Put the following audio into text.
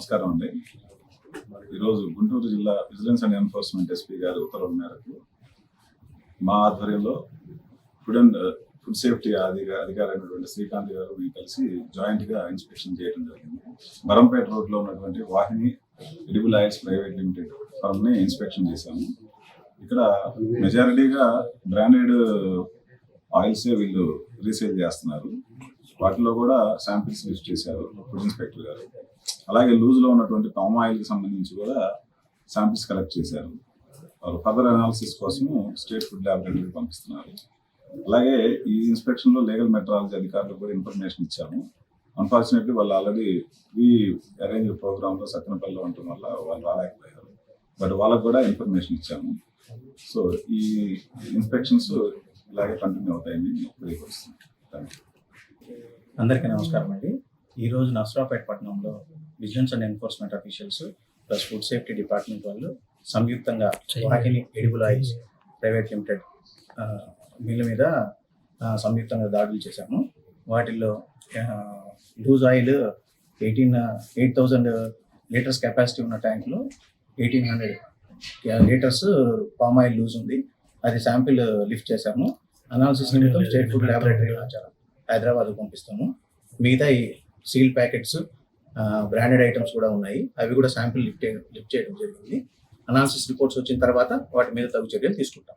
నమస్కారం అండి. ఈరోజు గుంటూరు జిల్లా విజిలెన్స్ అండ్ ఎన్ఫోర్స్మెంట్ ఎస్పీ గారి ఉత్తర్వుల మేరకు మా ఆధ్వర్యంలో ఫుడ్ సేఫ్టీ అధికారి అయినటువంటి శ్రీకాంత్ గారు మేము కలిసి జాయింట్గా ఇన్స్పెక్షన్ చేయడం జరిగింది. బరంపేట రోడ్లో ఉన్నటువంటి Vahini edible oils private limited ఫర్మ్ని ఇన్స్పెక్షన్ చేశాము. ఇక్కడ మెజారిటీగా బ్రాండెడ్ ఆయిల్సే వీళ్ళు రీసేల్ చేస్తున్నారు. వాటిలో కూడా శాంపిల్స్ లిస్ట్ చేశారు ఫుడ్ ఇన్స్పెక్టర్ గారు. అలాగే లూజ్లో ఉన్నటువంటి పామ్ ఆయిల్కి సంబంధించి కూడా శాంపిల్స్ కలెక్ట్ చేశారు. వాళ్ళు ఫర్దర్ అనాలిసిస్ కోసం స్టేట్ ఫుడ్ ల్యాబొరేటరీకి పంపిస్తున్నారు. అలాగే ఈ ఇన్స్పెక్షన్లో లీగల్ మెట్రాలజీ అధికారులకు కూడా ఇన్ఫర్మేషన్ ఇచ్చాము. అన్ఫార్చునేట్లీ వాళ్ళు ఆల్రెడీ అరేంజ్ ప్రోగ్రాంలో సత్తెనపల్లిలో ఉండటం వల్ల వాళ్ళు రాలేకపోయారు. బట్ వాళ్ళకు కూడా ఇన్ఫర్మేషన్ ఇచ్చాము. సో ఈ ఇన్స్పెక్షన్స్ ఇలాగే కంటిన్యూ అవుతాయని తెలియపరుస్తున్నాం. అందరికీ నమస్కారం అండి. ఈరోజు నర్సరావుపేట పట్టణంలో vigilance and enforcement officials plus food safety department వాళ్ళు సంయుక్తంగా Vahini edible oils private limited mill మీద సంయుక్తంగా దాడులు చేశాము. వాటిల్లో లూజ్ ఆయిల్ 8,000 లీటర్స్ కెపాసిటీ ఉన్న ట్యాంక్లో 1,800 లీటర్స్ పామ్ ఆయిల్ లూజ్ ఉంది. అది శాంపిల్ లిఫ్ట్ చేశాము. అనాలిసిస్ నిమిత్తం స్టేట్ ఫుడ్ ల్యాబొరేటరీ హైదరాబాద్ పంపిస్తాము. మిగతా ఈ సీల్ ప్యాకెట్స్ బ్రాండెడ్ ఐటమ్స్ కూడా ఉన్నాయి. అవి కూడా శాంపిల్ లిఫ్ట్ చేయడం జరిగింది. అనాలిసిస్ రిపోర్ట్స్ వచ్చిన తర్వాత వాటి మీద తగు చర్యలు తీసుకుంటాం.